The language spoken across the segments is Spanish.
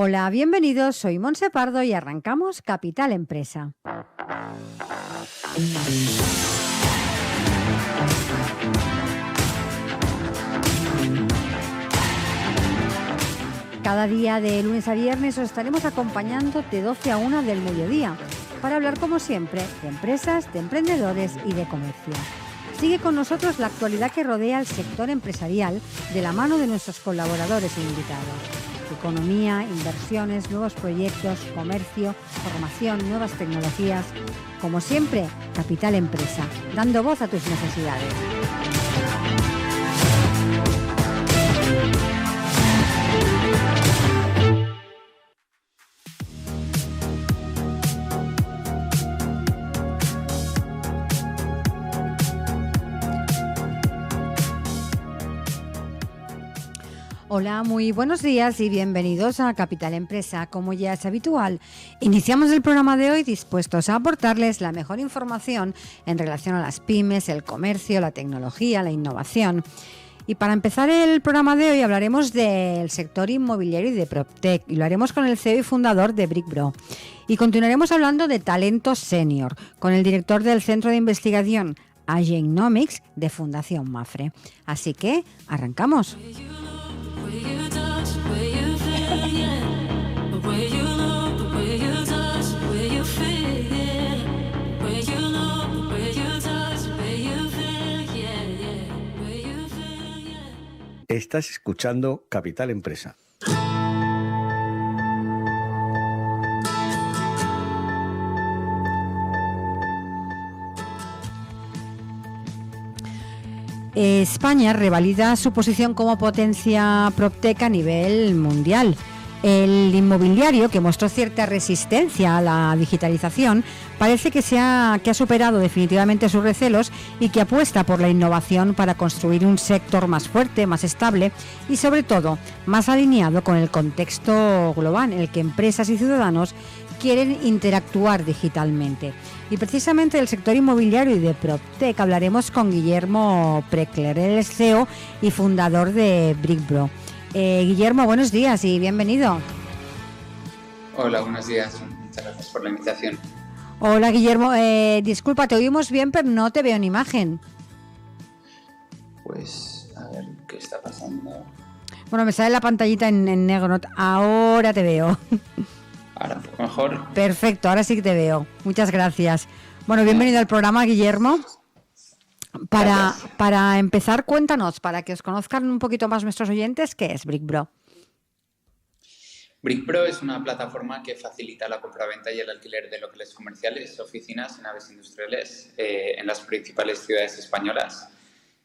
Hola, bienvenidos, soy Montse Pardo y arrancamos Capital Empresa. Cada día de lunes a viernes os estaremos acompañando de 12 a 1 del mediodía para hablar, como siempre, de empresas, de emprendedores y de comercio. Sigue con nosotros la actualidad que rodea al sector empresarial de la mano de nuestros colaboradores e invitados. Economía, inversiones, nuevos proyectos, comercio, formación, nuevas tecnologías. Como siempre, Capital Empresa, dando voz a tus necesidades. Hola, muy buenos días y bienvenidos a Capital Empresa. Como ya es habitual, iniciamos el programa de hoy dispuestos a aportarles la mejor información en relación a las pymes, el comercio, la tecnología, la innovación. Y para empezar el programa de hoy hablaremos del sector inmobiliario y de PropTech, y lo haremos con el CEO y fundador de BrickBro. Y continuaremos hablando de talento senior con el director del Centro de Investigación Agenomics de Fundación Mafre. Así que arrancamos. Estás escuchando Capital Empresa. España revalida su posición como potencia PropTech a nivel mundial. El inmobiliario, que mostró cierta resistencia a la digitalización, parece que ha superado definitivamente sus recelos y que apuesta por la innovación para construir un sector más fuerte, más estable y, sobre todo, más alineado con el contexto global en el que empresas y ciudadanos quieren interactuar digitalmente. Y precisamente del sector inmobiliario y de PropTech hablaremos con Guillermo Prekler, el CEO y fundador de BrickBro. Guillermo, buenos días y bienvenido. Hola, buenos días. Muchas gracias por la invitación. Hola, Guillermo. Disculpa, te oímos bien, pero no te veo en imagen. Pues, a ver, ¿qué está pasando? Bueno, me sale la pantallita en negro. Ahora te veo. Ahora un poco mejor. Perfecto, ahora sí que te veo. Muchas gracias. Bueno, bienvenido al programa, Guillermo. Para empezar, cuéntanos, para que os conozcan un poquito más nuestros oyentes, ¿qué es BrickBro? BrickBro es una plataforma que facilita la compraventa y el alquiler de locales comerciales, oficinas y naves industriales en las principales ciudades españolas.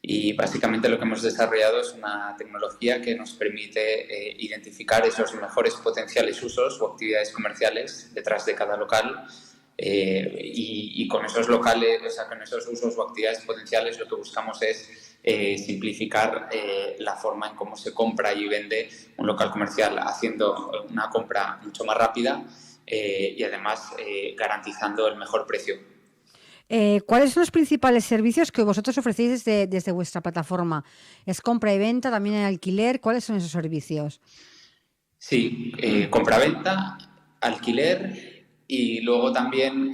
Y básicamente lo que hemos desarrollado es una tecnología que nos permite identificar esos mejores potenciales usos o actividades comerciales detrás de cada local. Y con esos locales, o sea, con esos usos o actividades potenciales, lo que buscamos es simplificar la forma en cómo se compra y vende un local comercial, haciendo una compra mucho más rápida y además garantizando el mejor precio. ¿Cuáles son los principales servicios que vosotros ofrecéis desde vuestra plataforma? ¿Es compra y venta, también hay alquiler? ¿Cuáles son esos servicios? Sí, compra-venta, alquiler. Y luego también,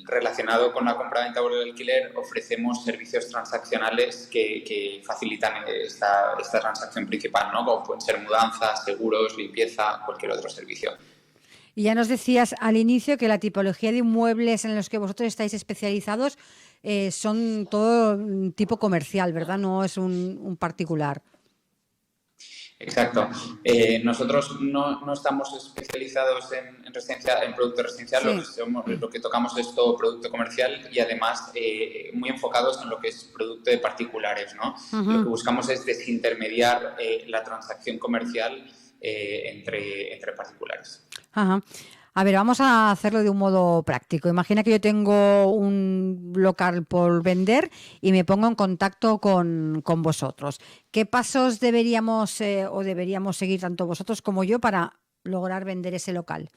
relacionado con la compra-venta o el alquiler, ofrecemos servicios transaccionales que facilitan esta transacción principal, ¿no? Como pueden ser mudanzas, seguros, limpieza, cualquier otro servicio. Y ya nos decías al inicio que la tipología de inmuebles en los que vosotros estáis especializados son todo tipo comercial, ¿verdad? No es un particular. Exacto. Nosotros no estamos especializados en residencia, en producto residencial, sí. Lo que tocamos es todo producto comercial y además muy enfocados en lo que es producto de particulares, ¿no? Uh-huh. Lo que buscamos es desintermediar la transacción comercial entre particulares. Ajá. A ver, vamos a hacerlo de un modo práctico. Imagina que yo tengo un local por vender y me pongo en contacto con vosotros. ¿Qué pasos deberíamos seguir tanto vosotros como yo para lograr vender ese local?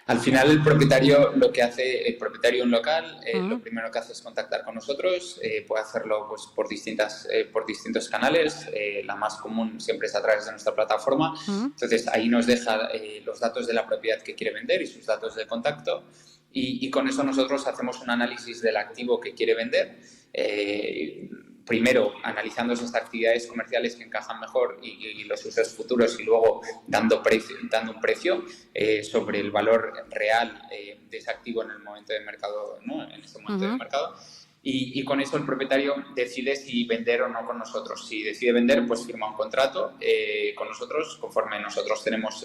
Al final el propietario lo que hace, el propietario de un local, lo primero que hace es contactar con nosotros, puede hacerlo pues, por distintos canales, la más común siempre es a través de nuestra plataforma, entonces ahí nos deja los datos de la propiedad que quiere vender y sus datos de contacto y con eso nosotros hacemos un análisis del activo que quiere vender, primero analizando esas actividades comerciales que encajan mejor y los usos futuros y luego dando un precio sobre el valor real de ese activo en el momento de mercado, ¿no? En ese momento de mercado. Y con eso el propietario decide si vender o no con nosotros. Si decide vender, pues firma un contrato con nosotros, conforme nosotros tenemos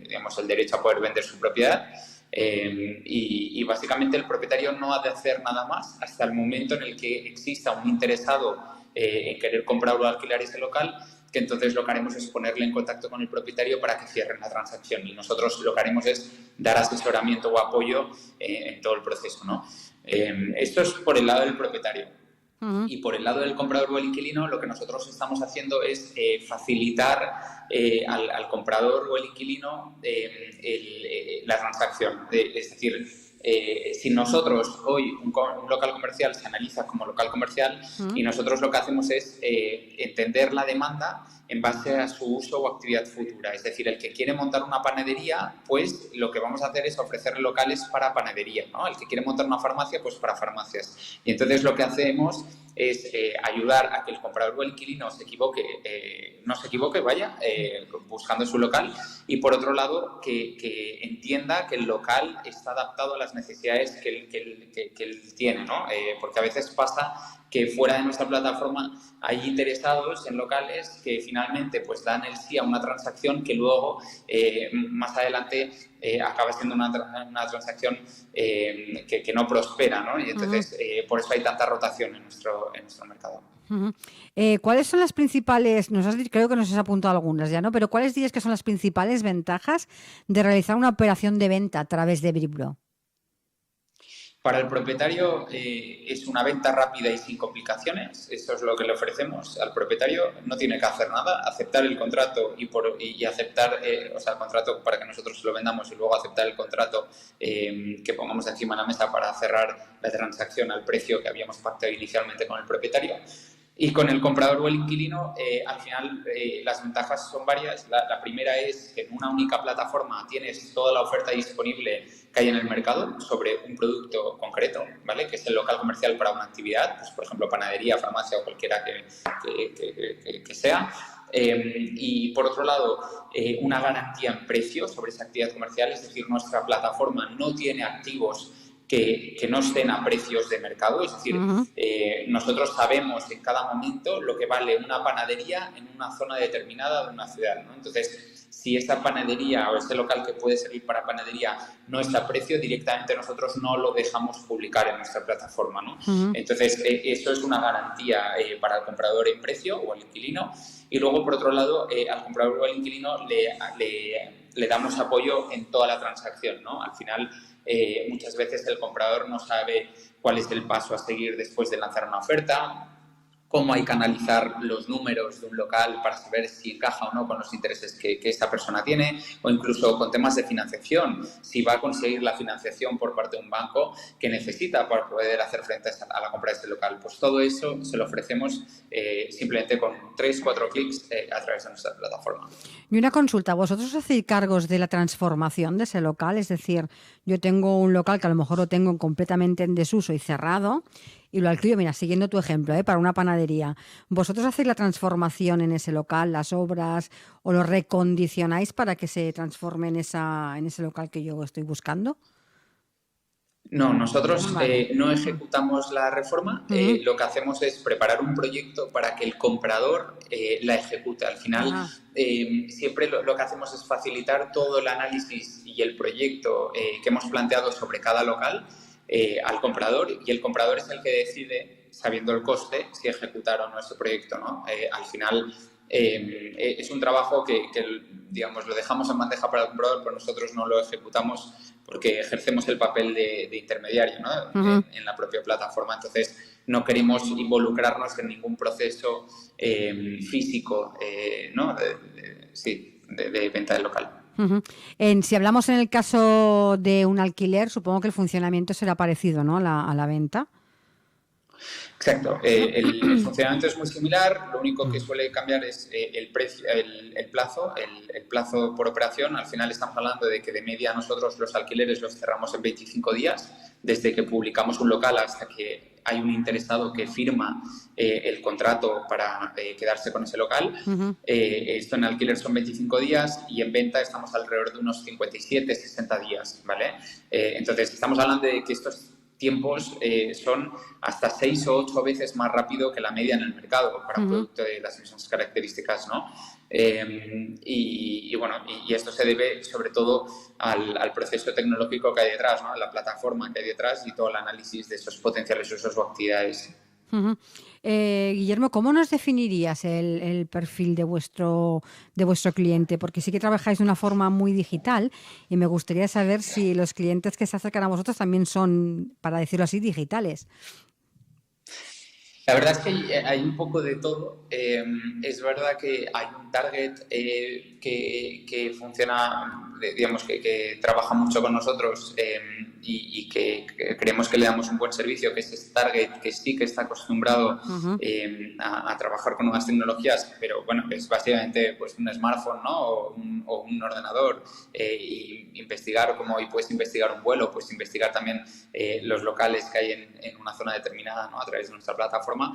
digamos, el derecho a poder vender su propiedad. Y básicamente el propietario no ha de hacer nada más hasta el momento en el que exista un interesado en querer comprar o alquilar ese local, que entonces lo que haremos es ponerle en contacto con el propietario para que cierren la transacción y nosotros lo que haremos es dar asesoramiento o apoyo en todo el proceso, ¿no? Esto es por el lado del propietario. Y por el lado del comprador o el inquilino, lo que nosotros estamos haciendo es facilitar al comprador o el inquilino la transacción. Es decir, si nosotros hoy un local comercial se analiza como local comercial y nosotros lo que hacemos es entender la demanda en base a su uso o actividad futura. Es decir, el que quiere montar una panadería, pues lo que vamos a hacer es ofrecerle locales para panadería, ¿no? El que quiere montar una farmacia, pues para farmacias. Y entonces lo que hacemos es ayudar a que el comprador o el inquilino no se equivoque, buscando su local y por otro lado que entienda que el local está adaptado a las necesidades que él tiene, ¿no? Porque a veces pasa que fuera de nuestra plataforma hay interesados en locales que finalmente pues dan el sí a una transacción que luego más adelante acaba siendo una transacción que no prospera, ¿no? Y entonces por eso hay tanta rotación en nuestro mercado. ¿Cuáles son las principales, creo que nos has apuntado algunas ya, ¿no? Pero ¿cuáles dirías que son las principales ventajas de realizar una operación de venta a través de Bricbro? Para el propietario es una venta rápida y sin complicaciones, eso es lo que le ofrecemos al propietario, no tiene que hacer nada, aceptar el contrato y aceptar, el contrato para que nosotros lo vendamos y luego aceptar el contrato que pongamos encima de la mesa para cerrar la transacción al precio que habíamos pactado inicialmente con el propietario. Y con el comprador o el inquilino, al final las ventajas son varias. La primera es que en una única plataforma tienes toda la oferta disponible que hay en el mercado sobre un producto concreto, ¿vale? Que es el local comercial para una actividad, pues, por ejemplo, panadería, farmacia o cualquiera que sea. Y por otro lado, una garantía en precio sobre esa actividad comercial, es decir, nuestra plataforma no tiene activos que no estén a precios de mercado, es decir, nosotros sabemos en cada momento lo que vale una panadería en una zona determinada de una ciudad, ¿no? Entonces, si esa panadería o ese local que puede servir para panadería no está a precio, directamente nosotros no lo dejamos publicar en nuestra plataforma, ¿no? Entonces, eso es una garantía para el comprador en precio o el inquilino. Y luego, por otro lado, al comprador o al inquilino le damos apoyo en toda la transacción, ¿no? Al final, muchas veces el comprador no sabe cuál es el paso a seguir después de lanzar una oferta, cómo hay que analizar los números de un local para saber si encaja o no con los intereses que esta persona tiene, o incluso con temas de financiación, si va a conseguir la financiación por parte de un banco que necesita para poder hacer frente a la compra de este local. Pues todo eso se lo ofrecemos simplemente con 3-4 clics a través de nuestra plataforma. Y una consulta, ¿vosotros hacéis cargos de la transformación de ese local? Es decir, yo tengo un local que a lo mejor lo tengo completamente en desuso y cerrado y lo alquilo, mira, siguiendo tu ejemplo, para una panadería. ¿Vosotros hacéis la transformación en ese local, las obras, o lo recondicionáis para que se transforme en ese local que yo estoy buscando? No, nosotros no ejecutamos la reforma, lo que hacemos es preparar un proyecto para que el comprador la ejecute. Al final, siempre lo que hacemos es facilitar todo el análisis y el proyecto que hemos planteado sobre cada local al comprador, y el comprador es el que decide, sabiendo el coste, si ejecutar o no ese proyecto, ¿no? Al final es un trabajo que digamos, lo dejamos en bandeja para el comprador, pero nosotros no lo ejecutamos porque ejercemos el papel de intermediario, ¿no? En la propia plataforma. Entonces, no queremos involucrarnos en ningún proceso físico, ¿no? de venta del local. Ujú. Si hablamos en el caso de un alquiler, supongo que el funcionamiento será parecido, ¿no? A la venta. Exacto. El funcionamiento es muy similar. Lo único que suele cambiar es el precio, el plazo, el plazo por operación. Al final estamos hablando de que de media nosotros los alquileres los cerramos en 25 días, desde que publicamos un local hasta que hay un interesado que firma el contrato para quedarse con ese local. Esto en alquiler son 25 días y en venta estamos alrededor de unos 57, 60 días, ¿vale? Entonces estamos hablando de que estos tiempos son hasta 6 o 8 veces más rápido que la media en el mercado para un producto de las mismas características, ¿no? Y esto se debe sobre todo al proceso tecnológico que hay detrás, ¿no? A la plataforma que hay detrás y todo el análisis de esos potenciales usos o actividades. Guillermo, ¿cómo nos definirías el perfil de vuestro cliente? Porque sí que trabajáis de una forma muy digital y me gustaría saber si los clientes que se acercan a vosotros también son, para decirlo así, digitales. La verdad es que hay un poco de todo. Es verdad que hay un target que funciona, digamos, que trabaja mucho con nosotros y que creemos que le damos un buen servicio, que es este target que sí que está acostumbrado a trabajar con nuevas tecnologías, pero bueno, es básicamente pues, un smartphone, ¿no? o un ordenador y investigar, como hoy puedes investigar un vuelo, puedes investigar también los locales que hay en una zona determinada, ¿no? A través de nuestra plataforma.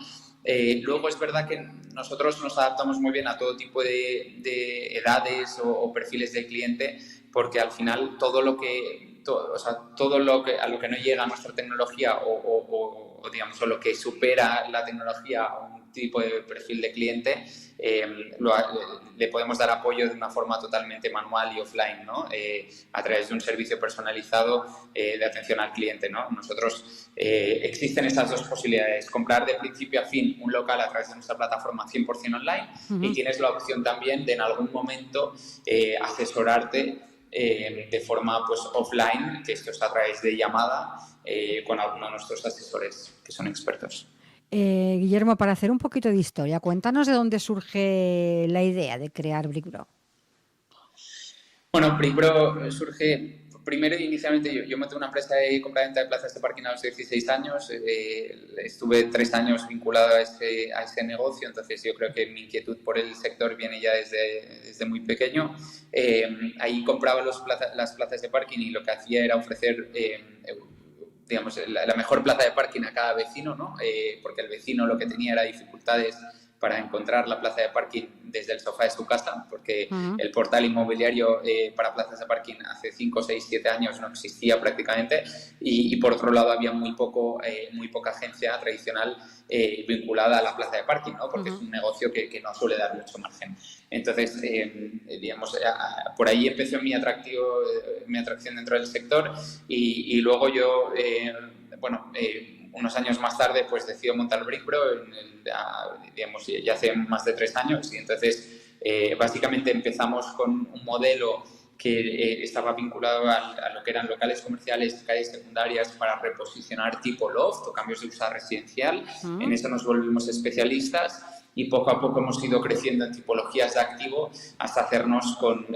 Luego es verdad que nosotros nos adaptamos muy bien a todo tipo de edades o perfiles de cliente, porque al final todo lo que a lo que no llega a nuestra tecnología o digamos o lo que supera la tecnología a un tipo de perfil de cliente le podemos dar apoyo de una forma totalmente manual y offline, ¿no? A través de un servicio personalizado de atención al cliente, ¿no? Nosotros existen esas dos posibilidades: comprar de principio a fin un local a través de nuestra plataforma 100% online y tienes la opción también de en algún momento asesorarte de forma pues offline, que esto es a través de llamada con alguno de nuestros asesores que son expertos. Guillermo, para hacer un poquito de historia, cuéntanos de dónde surge la idea de crear Brickbro. Bueno, Brickbro surge primero inicialmente yo monté una empresa de compraventa de plazas de parking a los 16 años. Estuve 3 años vinculado a ese negocio, entonces yo creo que mi inquietud por el sector viene ya desde muy pequeño. Ahí compraba las plazas de parking y lo que hacía era ofrecer digamos, la mejor plaza de parking a cada vecino, ¿no? Porque el vecino lo que tenía era dificultades para encontrar la plaza de parking desde el sofá de su casa, porque el portal inmobiliario para plazas de parking hace 5, 6, 7 años no existía prácticamente y por otro lado había muy poca agencia tradicional vinculada a la plaza de parking, ¿no? Porque es un negocio que no suele dar mucho margen. Entonces, digamos, por ahí empezó mi atracción dentro del sector y luego yo, unos años más tarde, pues decido montar Brickbro, digamos, ya hace más de 3 años y entonces básicamente empezamos con un modelo que estaba vinculado a lo que eran locales comerciales, calles secundarias para reposicionar tipo loft o cambios de uso residencial. En eso nos volvimos especialistas y poco a poco hemos ido creciendo en tipologías de activo hasta hacernos con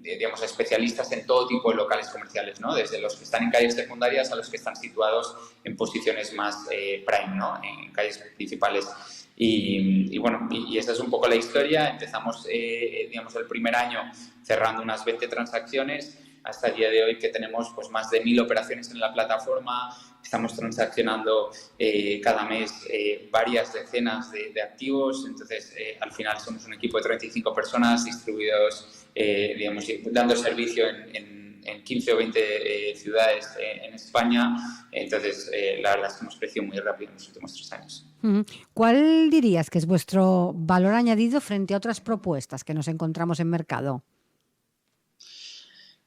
digamos, especialistas en todo tipo de locales comerciales, ¿no? Desde los que están en calles secundarias a los que están situados en posiciones más prime, ¿no? En calles principales. Y esa es un poco la historia. Empezamos, digamos, el primer año cerrando unas 20 transacciones hasta el día de hoy que tenemos pues, más de 1000 operaciones en la plataforma. Estamos transaccionando cada mes varias decenas de activos. Entonces, al final somos un equipo de 35 personas distribuidos, digamos, dando servicio en 15 o 20 ciudades en España. Entonces, la verdad es que hemos crecido muy rápido en los últimos 3 años. ¿Cuál dirías que es vuestro valor añadido frente a otras propuestas que nos encontramos en mercado?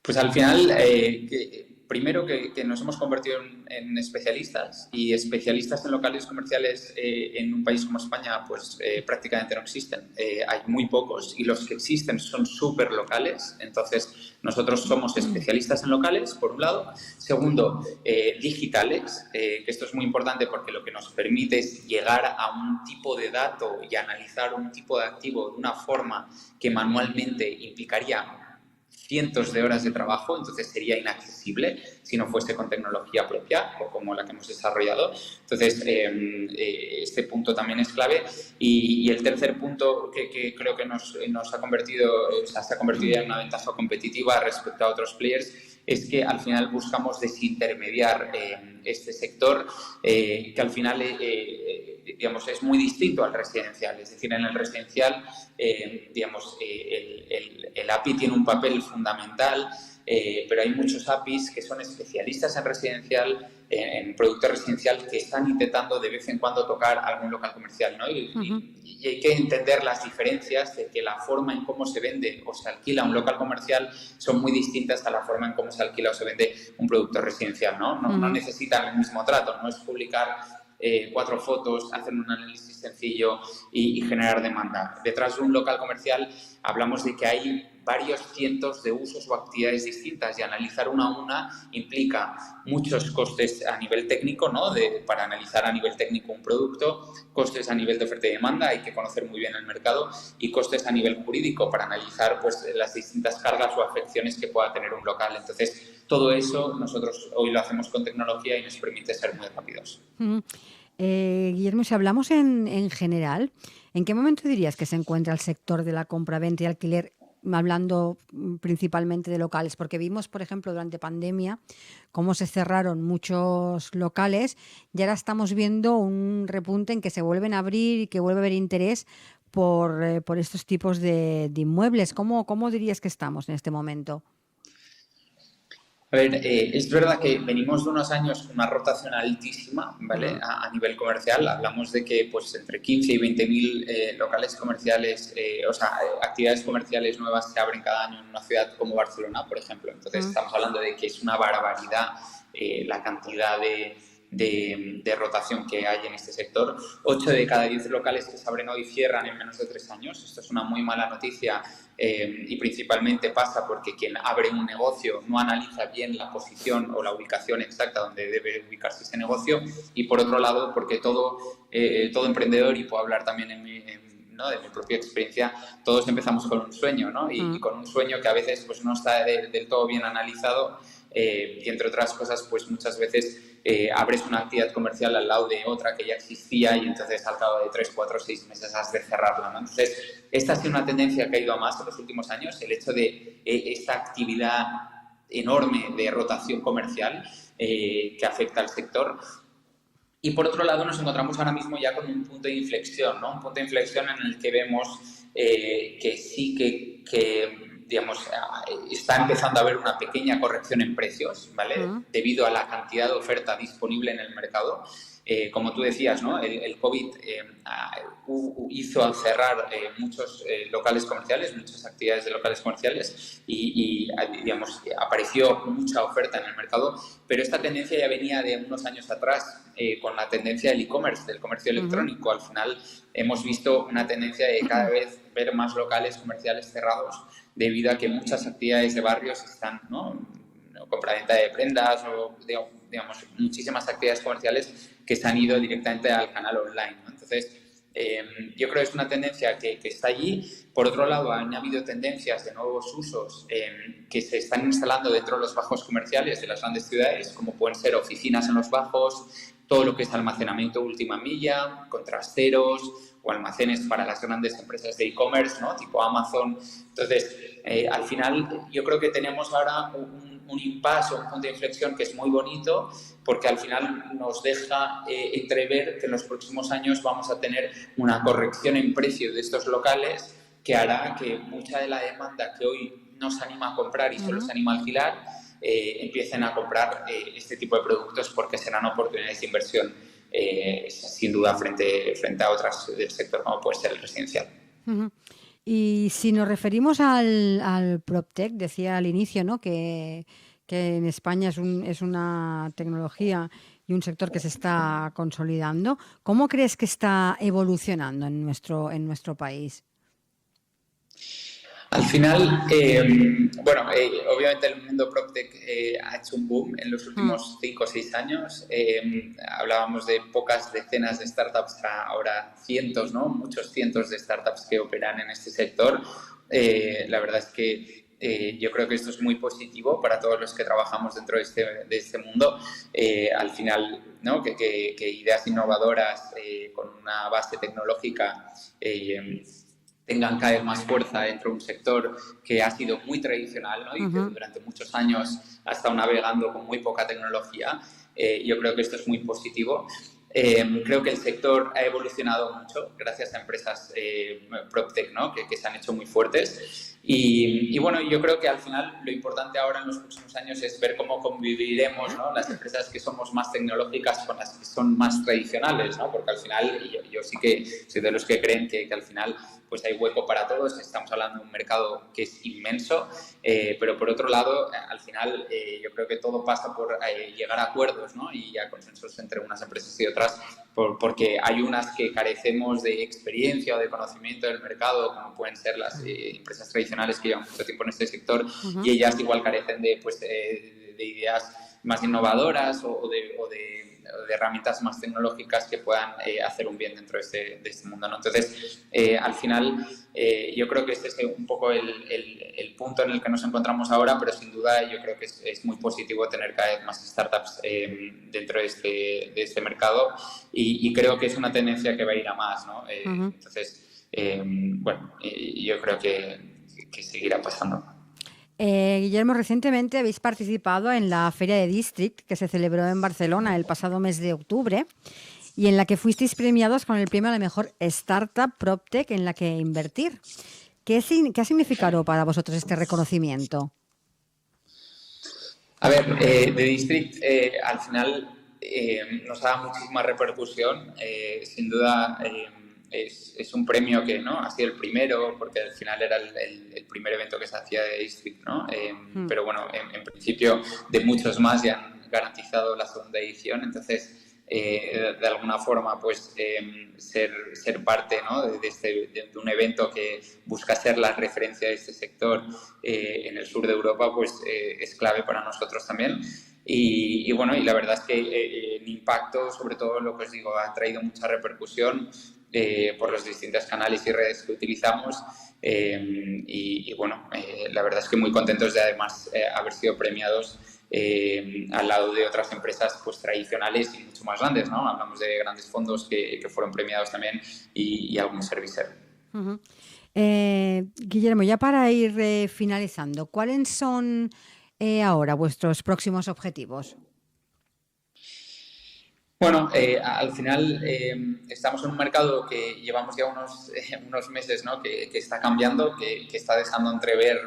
Pues al final, primero que nos hemos convertido en especialistas y especialistas en locales comerciales en un país como España pues prácticamente no existen. Hay muy pocos y los que existen son súper locales. Entonces nosotros somos especialistas en locales, por un lado. Segundo, digitales, que esto es muy importante porque lo que nos permite es llegar a un tipo de dato y analizar un tipo de activo de una forma que manualmente implicaría cientos de horas de trabajo, entonces sería inaccesible si no fuese con tecnología propia o como la que hemos desarrollado. Entonces, este punto también es clave. Y el tercer punto que creo que nos ha convertido, se ha convertido en una ventaja competitiva respecto a otros players, es que al final buscamos desintermediar este sector, que al final digamos, es muy distinto al residencial. Es decir, en el residencial digamos, el API tiene un papel fundamental, pero hay muchos APIs que son especialistas en residencial, en producto residencial, que están intentando de vez en cuando tocar algún local comercial, ¿no? Y hay que entender las diferencias de que la forma en cómo se vende o se alquila un local comercial son muy distintas a la forma en cómo se alquila o se vende un producto residencial, ¿no? No necesitan el mismo trato, no es publicar 4 fotos, hacer un análisis sencillo y generar demanda. Detrás de un local comercial hablamos de que hay varios cientos de usos o actividades distintas y analizar una a una implica muchos costes a nivel técnico, ¿no? Para analizar a nivel técnico un producto, costes a nivel de oferta y demanda, hay que conocer muy bien el mercado, y costes a nivel jurídico para analizar pues, las distintas cargas o afecciones que pueda tener un local. Entonces, todo eso nosotros hoy lo hacemos con tecnología y nos permite ser muy rápidos. Guillermo, si hablamos en general, ¿en qué momento dirías que se encuentra el sector de la compra-venta y alquiler, hablando principalmente de locales? Porque vimos, por ejemplo, durante pandemia, cómo se cerraron muchos locales y ahora estamos viendo un repunte en que se vuelven a abrir y que vuelve a haber interés por estos tipos de inmuebles. ¿Cómo dirías que estamos en este momento? A ver, es verdad que venimos de unos años con una rotación altísima, ¿vale? A nivel comercial, hablamos de que pues entre 15 y 20.000 locales comerciales, actividades comerciales nuevas se abren cada año en una ciudad como Barcelona, por ejemplo. Entonces, estamos hablando de que es una barbaridad la cantidad de rotación que hay en este sector. 8 de cada 10 locales que se abren hoy cierran en menos de 3 años. Esto es una muy mala noticia. Y principalmente pasa porque quien abre un negocio no analiza bien la posición o la ubicación exacta donde debe ubicarse ese negocio, y por otro lado porque todo emprendedor, y puedo hablar también de mi propia experiencia, todos empezamos con un sueño, ¿no? Y con un sueño que a veces pues, no está del todo bien analizado, y entre otras cosas pues muchas veces abres una actividad comercial al lado de otra que ya existía y entonces al cabo de 3, 4, 6 meses has de cerrarla, ¿no? Entonces, esta ha sido una tendencia que ha ido a más en los últimos años, el hecho de esta actividad enorme de rotación comercial que afecta al sector. Y por otro lado nos encontramos ahora mismo ya con un punto de inflexión, ¿no? Un punto de inflexión en el que vemos que sí que digamos, está empezando a haber una pequeña corrección en precios, ¿vale? Debido a la cantidad de oferta disponible en el mercado. Como tú decías, ¿no? El COVID hizo al cerrar muchos locales comerciales, muchas actividades de locales comerciales y digamos, apareció mucha oferta en el mercado, pero esta tendencia ya venía de unos años atrás con la tendencia del e-commerce, del comercio electrónico. Al final hemos visto una tendencia de cada vez ver más locales comerciales cerrados debido a que muchas actividades de barrios están, ¿no? Compraventa de prendas o, digamos, muchísimas actividades comerciales que se han ido directamente al canal online, ¿no? Entonces, yo creo que es una tendencia que está allí. Por otro lado, han habido tendencias de nuevos usos que se están instalando dentro de los bajos comerciales de las grandes ciudades, como pueden ser oficinas en los bajos, todo lo que es almacenamiento última milla, con trasteros o almacenes para las grandes empresas de e-commerce, ¿no? Tipo Amazon. Entonces, al final, yo creo que tenemos ahora un impasse, un punto de inflexión que es muy bonito, porque al final nos deja entrever que en los próximos años vamos a tener una corrección en precio de estos locales que hará que mucha de la demanda que hoy no se anima a comprar y solo se anima a alquilar, empiecen a comprar este tipo de productos, porque serán oportunidades de inversión sin duda frente a otras del sector como puede ser el residencial. Y si nos referimos al PropTech, decía al inicio, ¿no? que en España es una tecnología y un sector que se está consolidando. ¿Cómo crees que está evolucionando en nuestro país? Al final, obviamente el mundo PropTech ha hecho un boom en los últimos 5 o 6 años. Hablábamos de pocas decenas de startups, ahora cientos, ¿no? Muchos cientos de startups que operan en este sector. La verdad es que yo creo que esto es muy positivo para todos los que trabajamos dentro de este mundo. Al final, ¿no? que ideas innovadoras con una base tecnológica tengan cada vez más fuerza dentro de un sector que ha sido muy tradicional, ¿no? Y que durante muchos años ha estado navegando con muy poca tecnología. Yo creo que esto es muy positivo. Creo que el sector ha evolucionado mucho gracias a empresas PropTech, ¿no? que se han hecho muy fuertes. Y bueno, yo creo que al final lo importante ahora en los próximos años es ver cómo conviviremos, ¿no? Las empresas que somos más tecnológicas con las que son más tradicionales, ¿no? Porque al final yo sí que soy de los que creen que al final pues hay hueco para todos. Estamos hablando de un mercado que es inmenso, pero por otro lado, al final yo creo que todo pasa por llegar a acuerdos, ¿no? Y a consensos entre unas empresas y otras, porque hay unas que carecemos de experiencia o de conocimiento del mercado, como pueden ser las empresas tradicionales que llevan mucho tiempo en este sector, y ellas igual carecen de ideas más innovadoras o de herramientas más tecnológicas que puedan hacer un bien dentro de este mundo, ¿no? Entonces, al final, yo creo que este es un poco el punto en el que nos encontramos ahora, pero sin duda yo creo que es muy positivo tener cada vez más startups dentro de este mercado, y creo que es una tendencia que va a ir a más, ¿no? Entonces, bueno, yo creo que seguirá pasando. Guillermo, recientemente habéis participado en la Feria de District que se celebró en Barcelona el pasado mes de octubre y en la que fuisteis premiados con el premio a la mejor startup PropTech en la que invertir. ¿Qué ha significado para vosotros este reconocimiento? A ver, The District al final nos ha dado muchísima repercusión. Sin duda es un premio que no ha sido el primero, porque al final era el primer evento que se hacía de District, ¿no? Pero bueno, en principio de muchos más ya han garantizado la segunda edición. Entonces, de alguna forma, pues ser parte, ¿no? de un evento que busca ser la referencia de este sector en el sur de Europa, pues es clave para nosotros también. Y bueno, y la verdad es que el impacto, sobre todo lo que os digo, ha traído mucha repercusión por los distintos canales y redes que utilizamos. Y bueno, la verdad es que muy contentos de además haber sido premiados al lado de otras empresas pues tradicionales y mucho más grandes, ¿no? Hablamos de grandes fondos que fueron premiados también y algún servicer. Guillermo, ya para ir finalizando, ¿cuáles son ahora vuestros próximos objetivos? Bueno, al final estamos en un mercado que llevamos ya unos meses, ¿no? que está cambiando, que está dejando entrever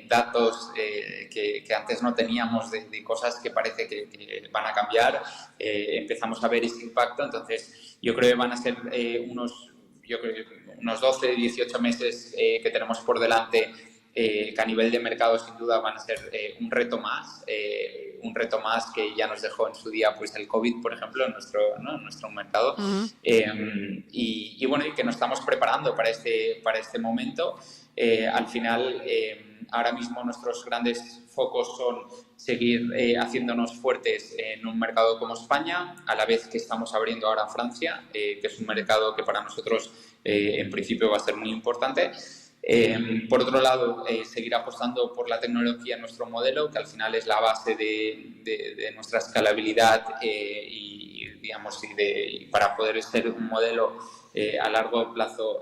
datos que antes no teníamos de cosas que parece que van a cambiar. Empezamos a ver ese impacto, entonces yo creo que van a ser unos 12, 18 meses que tenemos por delante, que a nivel de mercado sin duda van a ser un reto más que ya nos dejó en su día pues el COVID, por ejemplo, en nuestro mercado. Y bueno, y que nos estamos preparando para este momento. Al final, ahora mismo nuestros grandes focos son seguir haciéndonos fuertes en un mercado como España, a la vez que estamos abriendo ahora Francia, que es un mercado que para nosotros en principio va a ser muy importante. Por otro lado, seguir apostando por la tecnología en nuestro modelo, que al final es la base de nuestra escalabilidad y para poder ser un modelo a largo plazo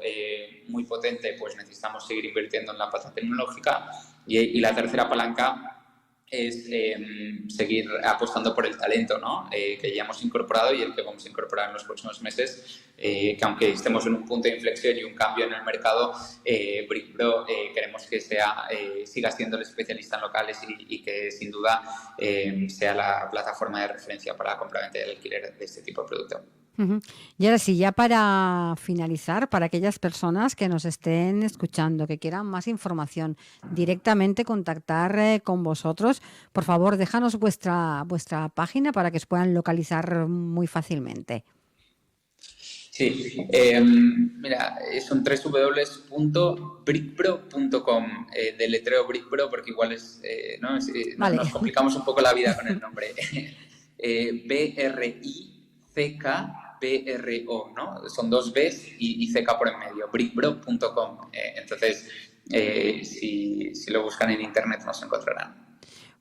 muy potente, pues necesitamos seguir invirtiendo en la pata tecnológica. Y la tercera palanca es seguir apostando por el talento, ¿no? Que ya hemos incorporado y el que vamos a incorporar en los próximos meses, que aunque estemos en un punto de inflexión y un cambio en el mercado, Brickpro queremos que siga siendo el especialista en locales y que sin duda sea la plataforma de referencia para la compraventa y el alquiler de este tipo de producto. Y ahora sí, ya para finalizar, para aquellas personas que nos estén escuchando, que quieran más información, directamente contactar con vosotros, por favor, déjanos vuestra página para que os puedan localizar muy fácilmente. Sí, mira, son www.brickpro.com, deletreo Brickpro porque igual Vale. nos complicamos un poco la vida con el nombre. BRICKPRO, ¿no? Son dos Bs y CK por en medio, brickpro.com. Entonces, si lo buscan en internet nos encontrarán.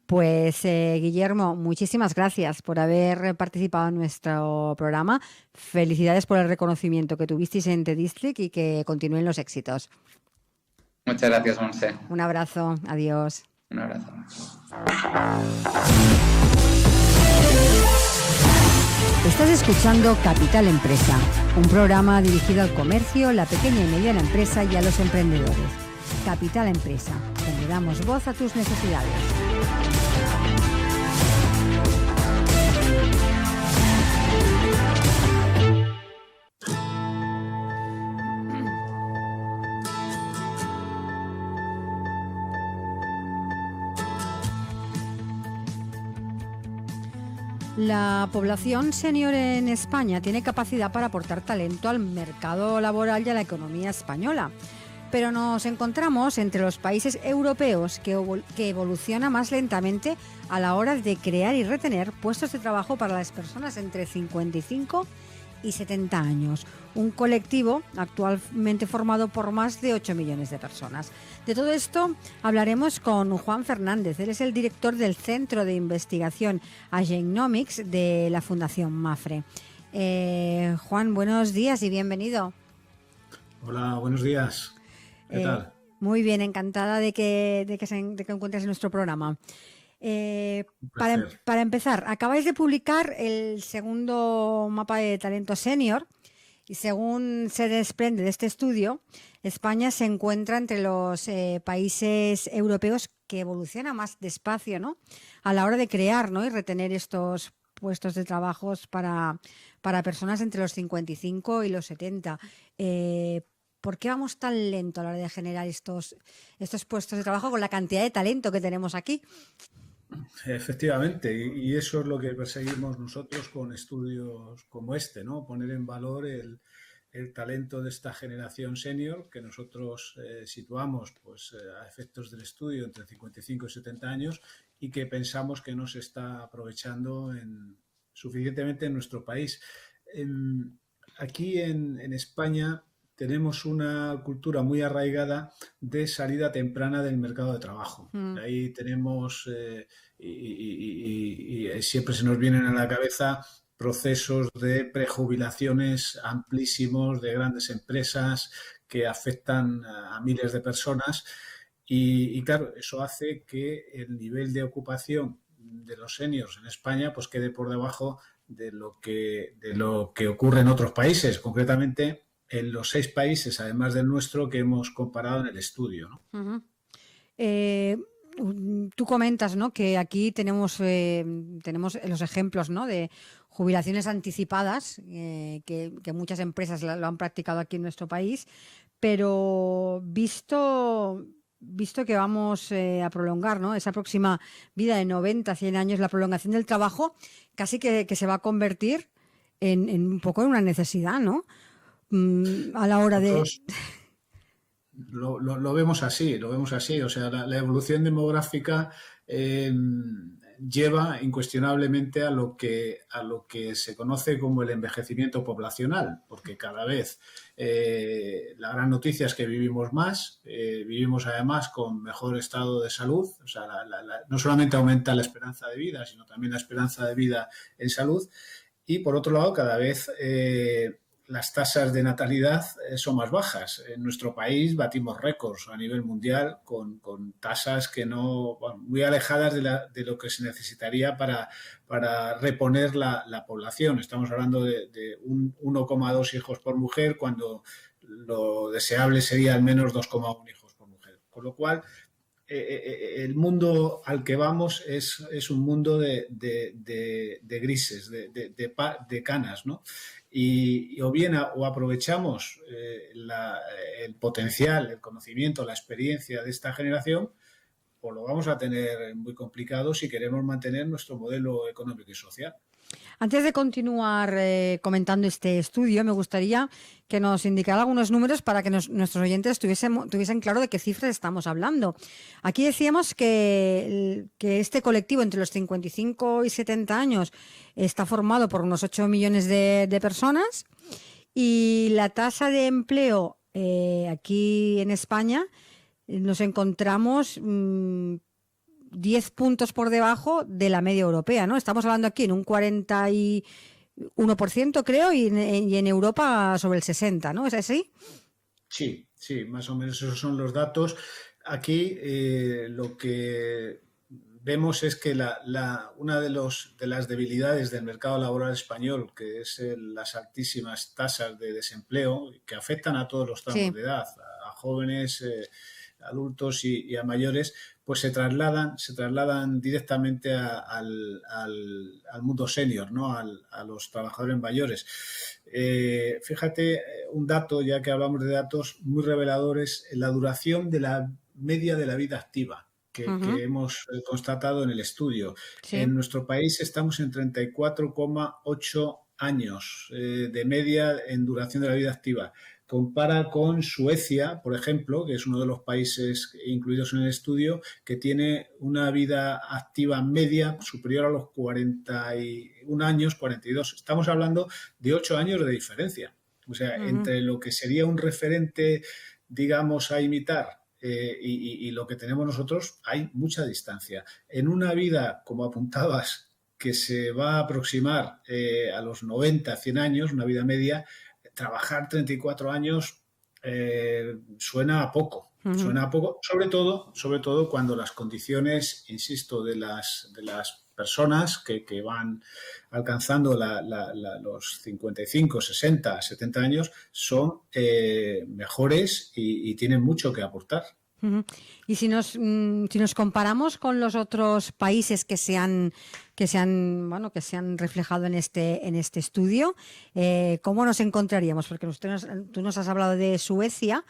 Pues Guillermo, muchísimas gracias por haber participado en nuestro programa. Felicidades por el reconocimiento que tuvisteis en The District y que continúen los éxitos. Muchas gracias, Monse. Un abrazo, adiós. Un abrazo. Estás escuchando Capital Empresa, un programa dirigido al comercio, la pequeña y mediana empresa y a los emprendedores. Capital Empresa, donde damos voz a tus necesidades. La población senior en España tiene capacidad para aportar talento al mercado laboral y a la economía española, pero nos encontramos entre los países europeos que evoluciona más lentamente a la hora de crear y retener puestos de trabajo para las personas entre 55 y 70 años, un colectivo actualmente formado por más de 8 millones de personas. De todo esto hablaremos con Juan Fernández. Él es el director del Centro de Investigación Agenomics de la Fundación Mapfre. Juan, buenos días y bienvenido. Hola, buenos días. ¿Qué tal? Muy bien, encantada de que encuentres en nuestro programa. Para empezar, acabáis de publicar el segundo mapa de talento senior y según se desprende de este estudio, España se encuentra entre los países europeos que evoluciona más despacio, ¿no?, a la hora de crear, ¿no?, y retener estos puestos de trabajo para personas entre los 55 y los 70. ¿Por qué vamos tan lento a la hora de generar estos puestos de trabajo con la cantidad de talento que tenemos aquí? Efectivamente, y eso es lo que perseguimos nosotros con estudios como este, ¿no? Poner en valor el talento de esta generación senior que nosotros situamos pues, a efectos del estudio entre 55 y 70 años y que pensamos que no se está aprovechando suficientemente en nuestro país. Aquí en España tenemos una cultura muy arraigada de salida temprana del mercado de trabajo. Ahí tenemos, y siempre se nos vienen a la cabeza procesos de prejubilaciones amplísimos de grandes empresas que afectan a miles de personas. Y claro, eso hace que el nivel de ocupación de los seniors en España pues quede por debajo de lo que ocurre en otros países, concretamente en los 6 países, además del nuestro, que hemos comparado en el estudio, ¿no? Tú comentas, ¿no?, que aquí tenemos los ejemplos, ¿no?, de jubilaciones anticipadas, que muchas empresas lo han practicado aquí en nuestro país, pero visto que vamos a prolongar, ¿no?, esa próxima vida de 90, 100 años, la prolongación del trabajo casi que se va a convertir en un poco en una necesidad, ¿no?, a la hora de... Lo vemos así. O sea, la evolución demográfica lleva incuestionablemente a lo que se conoce como el envejecimiento poblacional, porque cada vez la gran noticia es que vivimos más, vivimos además con mejor estado de salud. O sea, no solamente aumenta la esperanza de vida, sino también la esperanza de vida en salud. Y por otro lado, cada vez las tasas de natalidad son más bajas. En nuestro país batimos récords a nivel mundial con tasas que muy alejadas de lo que se necesitaría para reponer la población. Estamos hablando de 1,2 hijos por mujer, cuando lo deseable sería al menos 2,1 hijos por mujer. Con lo cual, el mundo al que vamos es un mundo de grises, de canas, ¿no? Y o aprovechamos el potencial, el conocimiento, la experiencia de esta generación, o lo vamos a tener muy complicado si queremos mantener nuestro modelo económico y social. Antes de continuar comentando este estudio, me gustaría que nos indicara algunos números para que nuestros oyentes tuviesen claro de qué cifras estamos hablando. Aquí decíamos que este colectivo entre los 55 y 70 años está formado por unos 8 millones de personas y la tasa de empleo aquí en España nos encontramos 10 puntos por debajo de la media europea, ¿no? Estamos hablando aquí en un 41%, creo, y en Europa sobre el 60%, ¿no? ¿Es así? Sí, sí, más o menos esos son los datos. Aquí lo que vemos es que una de las debilidades del mercado laboral español, que es las altísimas tasas de desempleo que afectan a todos los tramos de edad, a jóvenes, adultos y a mayores, pues se trasladan directamente al mundo senior, ¿no? A los trabajadores mayores. Fíjate, un dato, ya que hablamos de datos muy reveladores, la duración de la media de la vida activa que hemos constatado en el estudio. Sí. En nuestro país estamos en 34,8 años de media en duración de la vida activa. Compara con Suecia, por ejemplo, que es uno de los países incluidos en el estudio, que tiene una vida activa media superior a los 41 años, 42. Estamos hablando de 8 años de diferencia. O sea, entre lo que sería un referente, digamos, a imitar y lo que tenemos nosotros, hay mucha distancia. En una vida, como apuntabas, que se va a aproximar a los 90, 100 años, una vida media, trabajar 34 años suena a poco. Suena a poco, sobre todo cuando las condiciones, insisto, de las personas que van alcanzando los 55, 60, 70 años son mejores y tienen mucho que aportar. Y si nos comparamos con los otros países que se han reflejado en este estudio, ¿cómo nos encontraríamos? Porque tú nos has hablado de Suecia,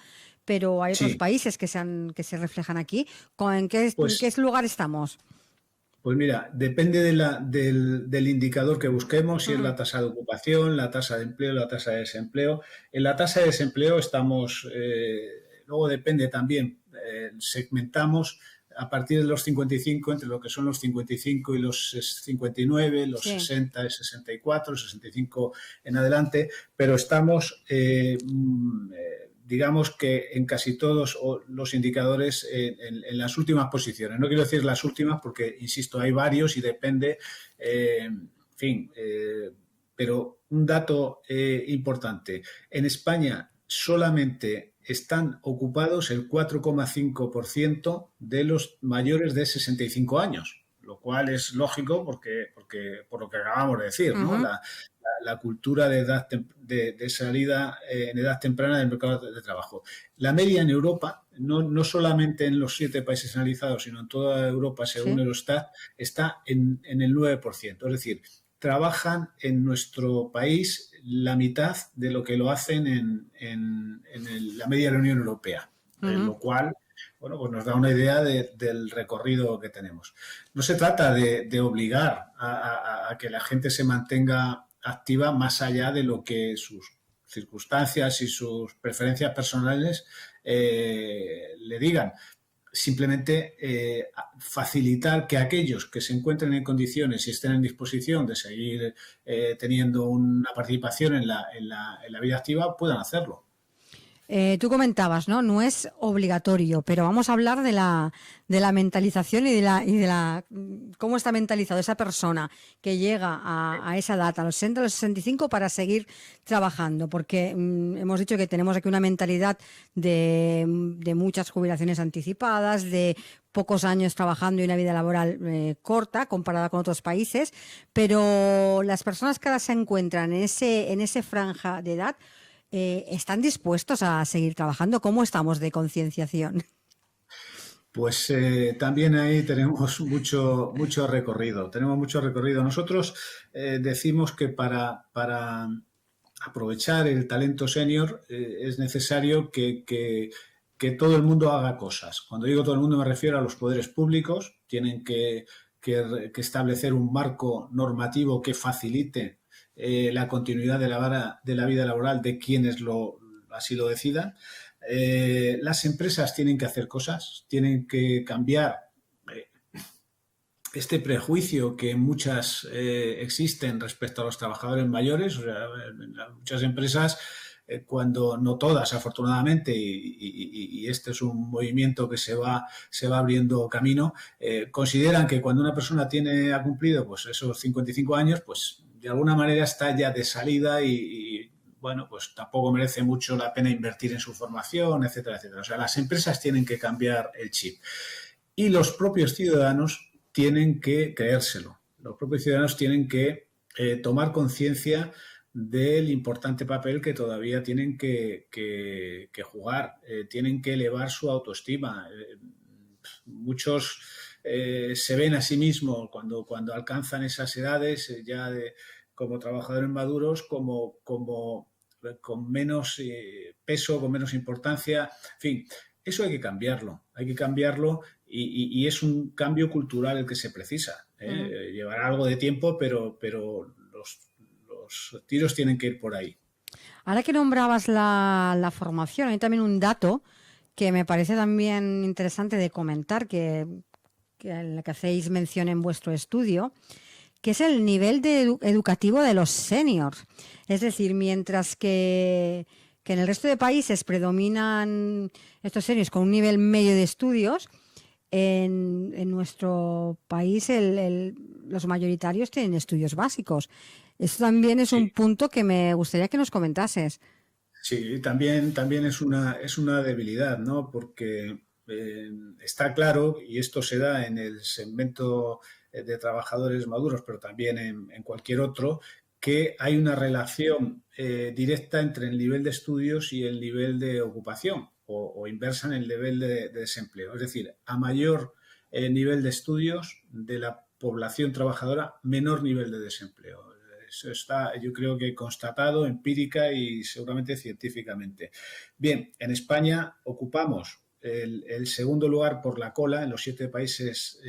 pero hay otros países que se reflejan aquí. ¿En qué lugar estamos? Pues mira, depende del indicador que busquemos, si es la tasa de ocupación, la tasa de empleo, la tasa de desempleo. En la tasa de desempleo estamos, luego depende también, segmentamos a partir de los 55, entre lo que son los 55 y los 59, los 60 y 64, los 65 en adelante, pero estamos, digamos que en casi todos los indicadores en las últimas posiciones. No quiero decir las últimas porque, insisto, hay varios y depende, pero un dato importante. En España solamente están ocupados el 4,5% de los mayores de 65 años, lo cual es lógico porque por lo que acabamos de decir, ¿no? La cultura de salida en edad temprana del mercado de trabajo. La media en Europa, no solamente en los 7 países analizados, sino en toda Europa, según Eurostat, está en el 9%. Es decir, trabajan en nuestro país la mitad de lo que lo hacen en la media de la Unión Europea, lo cual, bueno, pues nos da una idea del recorrido que tenemos. No se trata de obligar a que la gente se mantenga activa más allá de lo que sus circunstancias y sus preferencias personales le digan. Simplemente facilitar que aquellos que se encuentren en condiciones y estén en disposición de seguir teniendo una participación en la vida activa puedan hacerlo. Tú comentabas, ¿no? No es obligatorio, pero vamos a hablar de la mentalización y de la cómo está mentalizado esa persona que llega a esa edad, a los 60, a los 65, para seguir trabajando, porque hemos dicho que tenemos aquí una mentalidad de muchas jubilaciones anticipadas, de pocos años trabajando y una vida laboral corta comparada con otros países, pero las personas que ahora se encuentran en ese franja de edad, ¿están dispuestos a seguir trabajando? ¿Cómo estamos de concienciación? Pues también ahí tenemos mucho recorrido. Tenemos mucho recorrido. Nosotros decimos que para aprovechar el talento senior es necesario que todo el mundo haga cosas. Cuando digo todo el mundo me refiero a los poderes públicos. Tienen que establecer un marco normativo que facilite la continuidad de la vida laboral de quienes así lo decidan. Las empresas tienen que hacer cosas, tienen que cambiar este prejuicio que muchas existen respecto a los trabajadores mayores. O sea, muchas empresas cuando no todas, afortunadamente, y este es un movimiento que se va abriendo camino, consideran que cuando una persona ha cumplido pues esos 55 años, pues de alguna manera está ya de salida y bueno, pues tampoco merece mucho la pena invertir en su formación, etcétera, etcétera. O sea, las empresas tienen que cambiar el chip y los propios ciudadanos tienen que creérselo. Los propios ciudadanos tienen que tomar conciencia del importante papel que todavía tienen que jugar, tienen que elevar su autoestima. Muchos se ven a sí mismos cuando alcanzan esas edades como trabajadores maduros, como con menos peso, con menos importancia. En fin, eso hay que cambiarlo y es un cambio cultural el que se precisa. Llevará algo de tiempo, pero los tiros tienen que ir por ahí. Ahora que nombrabas la formación, hay también un dato que me parece también interesante de comentar, en la que hacéis mención en vuestro estudio, que es el nivel educativo de los seniors. Es decir, mientras que en el resto de países predominan estos seniors con un nivel medio de estudios, en nuestro país los mayoritarios tienen estudios básicos. Esto también es un punto que me gustaría que nos comentases. Sí, también es una debilidad, ¿no? Porque está claro, y esto se da en el segmento de trabajadores maduros, pero también en cualquier otro, que hay una relación directa entre el nivel de estudios y el nivel de ocupación, o inversa en el nivel de desempleo. Es decir, a mayor nivel de estudios de la población trabajadora, menor nivel de desempleo. Eso está, yo creo que constatado empírica y seguramente científicamente. Bien, en España ocupamos el segundo lugar por la cola en los 7 países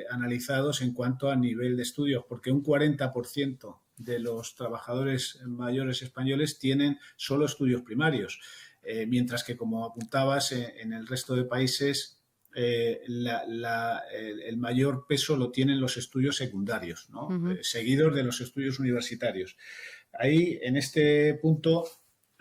analizados en cuanto a nivel de estudios, porque un 40% de los trabajadores mayores españoles tienen solo estudios primarios, mientras que, como apuntabas, en el resto de países el mayor peso lo tienen los estudios secundarios, ¿no? Seguidos de los estudios universitarios. Ahí, en este punto,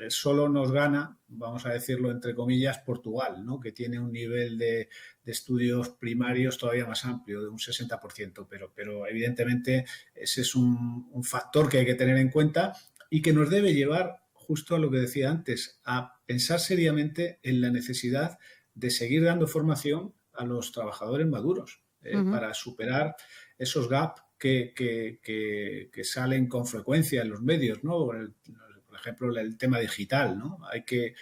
solo nos gana, vamos a decirlo entre comillas, Portugal, ¿no? Que tiene un nivel de estudios primarios todavía más amplio, de un 60%, pero evidentemente ese es un factor que hay que tener en cuenta y que nos debe llevar, justo a lo que decía antes, a pensar seriamente en la necesidad de seguir dando formación a los trabajadores maduros para superar esos gaps que salen con frecuencia en los medios, ¿no? Por ejemplo, el tema digital, ¿no? Hay que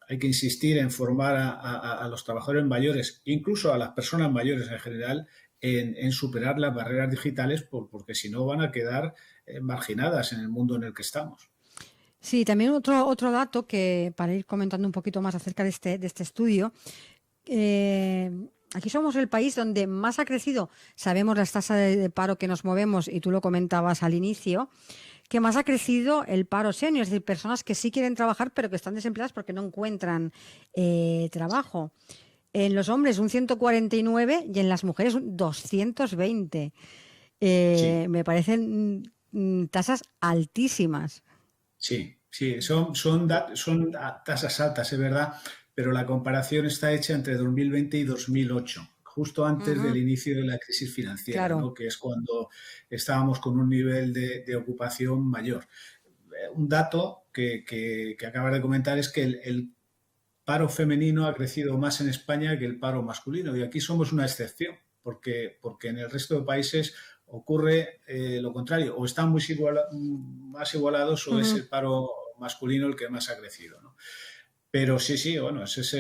insistir en formar a los trabajadores mayores, incluso a las personas mayores en general, en superar las barreras digitales, porque si no van a quedar marginadas en el mundo en el que estamos. Sí, también otro dato que, para ir comentando un poquito más acerca de este estudio, aquí somos el país donde más ha crecido, sabemos las tasas de paro que nos movemos, y tú lo comentabas al inicio, que más ha crecido el paro senior, es decir, personas que sí quieren trabajar pero que están desempleadas porque no encuentran trabajo. En los hombres un 149 y en las mujeres un 220. Sí. Me parecen tasas altísimas. Sí, son tasas altas, es verdad, pero la comparación está hecha entre 2020 y 2008, justo antes del inicio de la crisis financiera, claro, ¿no? Que es cuando estábamos con un nivel de ocupación mayor. Un dato que acabas de comentar es que el paro femenino ha crecido más en España que el paro masculino, y aquí somos una excepción, porque en el resto de países ocurre lo contrario, o están más igualados o es el paro masculino el que más ha crecido, ¿no? Pero sí, bueno, ese es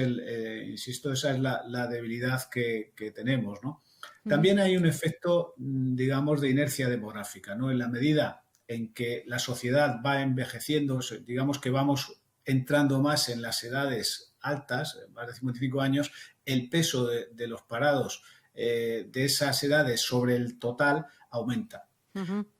insisto, esa es la debilidad que tenemos, ¿no? También hay un efecto, digamos, de inercia demográfica, ¿no? En la medida en que la sociedad va envejeciendo, digamos que vamos entrando más en las edades altas, más de 55 años, el peso de los parados de esas edades sobre el total aumenta.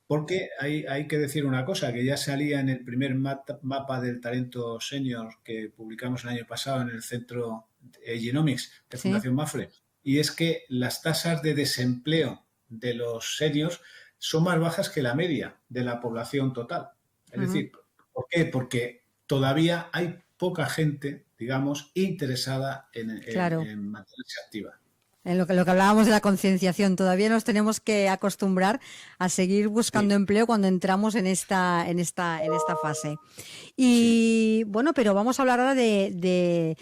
Porque hay que decir una cosa, que ya salía en el primer mapa del talento senior que publicamos el año pasado en el Centro Genomics de Fundación Mafre, y es que las tasas de desempleo de los seniors son más bajas que la media de la población total. Es decir, ¿por qué? Porque todavía hay poca gente, digamos, interesada Claro. en mantenerse activa. En lo que hablábamos de la concienciación, todavía nos tenemos que acostumbrar a seguir buscando empleo cuando entramos en esta fase. Y bueno, pero vamos a hablar ahora de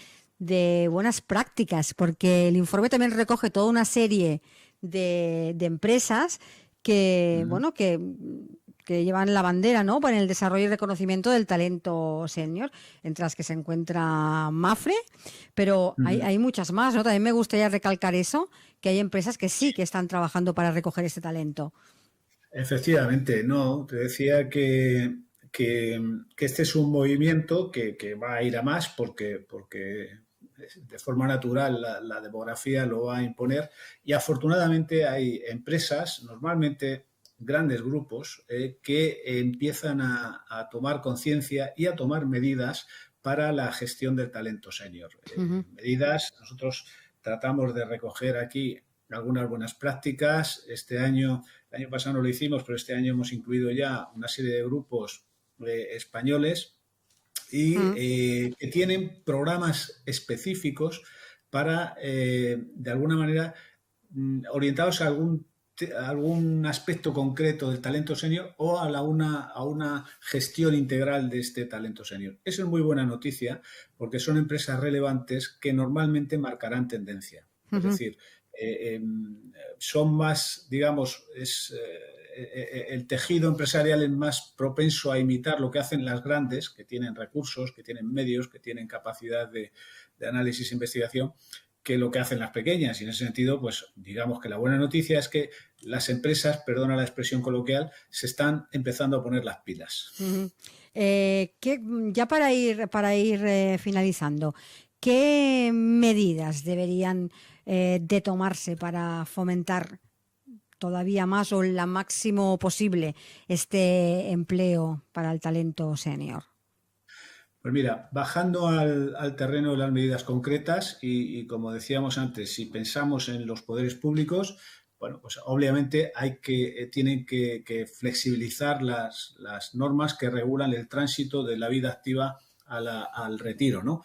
buenas prácticas, porque el informe también recoge toda una serie de empresas que, bueno, que llevan la bandera, ¿no?, para el desarrollo y reconocimiento del talento senior, entre las que se encuentra Mapfre, pero hay muchas más, ¿no? También me gustaría recalcar eso, que hay empresas que sí que están trabajando para recoger este talento. Efectivamente, no, te decía que este es un movimiento que va a ir a más porque de forma natural la demografía lo va a imponer, y afortunadamente hay empresas, normalmente grandes grupos, que empiezan a tomar conciencia y a tomar medidas para la gestión del talento senior. Medidas, nosotros tratamos de recoger aquí algunas buenas prácticas. El año pasado no lo hicimos, pero este año hemos incluido ya una serie de grupos españoles y que tienen programas específicos para, de alguna manera, orientados a algún aspecto concreto del talento senior o a una gestión integral de este talento senior. Eso es muy buena noticia porque son empresas relevantes que normalmente marcarán tendencia. Es decir, son más, digamos, el tejido empresarial es más propenso a imitar lo que hacen las grandes, que tienen recursos, que tienen medios, que tienen capacidad de análisis e investigación, que lo que hacen las pequeñas. Y en ese sentido, pues digamos que la buena noticia es que las empresas, perdona la expresión coloquial, se están empezando a poner las pilas. Ya para ir finalizando, ¿qué medidas deberían de tomarse para fomentar todavía más o lo máximo posible este empleo para el talento senior? Pues mira, bajando al terreno de las medidas concretas y como decíamos antes, si pensamos en los poderes públicos, bueno, pues obviamente tienen que flexibilizar las normas que regulan el tránsito de la vida activa al retiro, ¿no?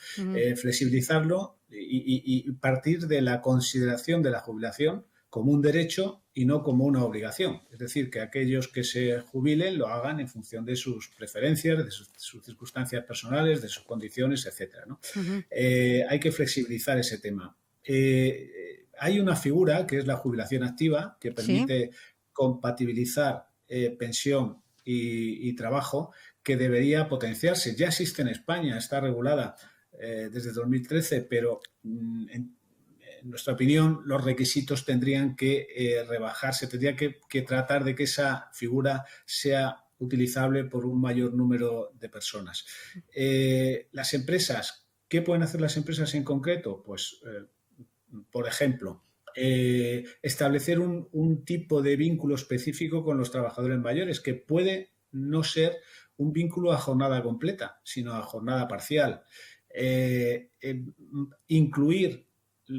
Flexibilizarlo y partir de la consideración de la jubilación como un derecho y no como una obligación. Es decir, que aquellos que se jubilen lo hagan en función de sus preferencias, de sus circunstancias personales, de sus condiciones, etcétera, ¿no? Hay que flexibilizar ese tema. Hay una figura que es la jubilación activa que permite compatibilizar pensión y trabajo, que debería potenciarse. Ya existe en España, está regulada desde 2013, pero en nuestra opinión, los requisitos tendrían que rebajarse, tendría que tratar de que esa figura sea utilizable por un mayor número de personas. Las empresas, ¿qué pueden hacer las empresas en concreto? Pues, por ejemplo, establecer un tipo de vínculo específico con los trabajadores mayores, que puede no ser un vínculo a jornada completa, sino a jornada parcial. Incluir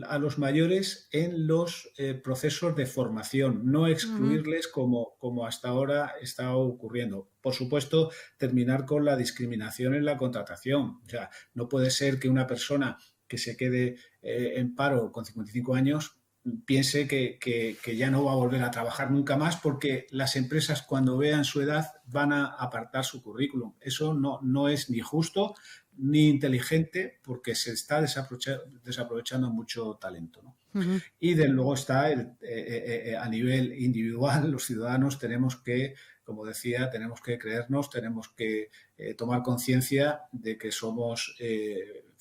a los mayores en los procesos de formación, no excluirles como hasta ahora está ocurriendo. Por supuesto, terminar con la discriminación en la contratación. O sea, no puede ser que una persona que se quede en paro con 55 años piense que ya no va a volver a trabajar nunca más, porque las empresas, cuando vean su edad, van a apartar su currículum. Eso no es ni justo ni inteligente, porque se está desaprovechando mucho talento, ¿no? Y de luego está a nivel individual, los ciudadanos tenemos que, como decía, tenemos que creernos, tenemos que tomar conciencia de que somos,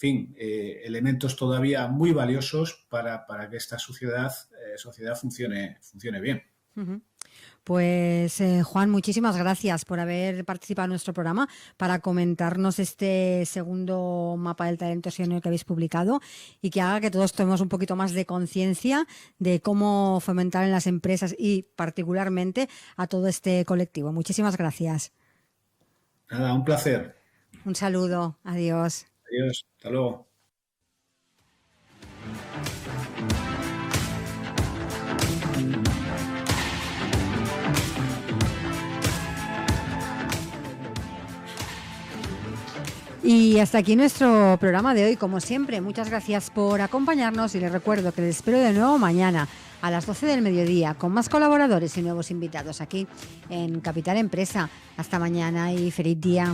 elementos todavía muy valiosos para que esta sociedad funcione bien. Pues Juan, muchísimas gracias por haber participado en nuestro programa para comentarnos este segundo mapa del talento senior que habéis publicado, y que haga que todos tomemos un poquito más de conciencia de cómo fomentar en las empresas y particularmente a todo este colectivo. Muchísimas gracias. Nada, un placer. Un saludo. Adiós. Adiós. Hasta luego. Y hasta aquí nuestro programa de hoy, como siempre. Muchas gracias por acompañarnos y les recuerdo que les espero de nuevo mañana a las 12 del mediodía con más colaboradores y nuevos invitados aquí en Capital Empresa. Hasta mañana y feliz día.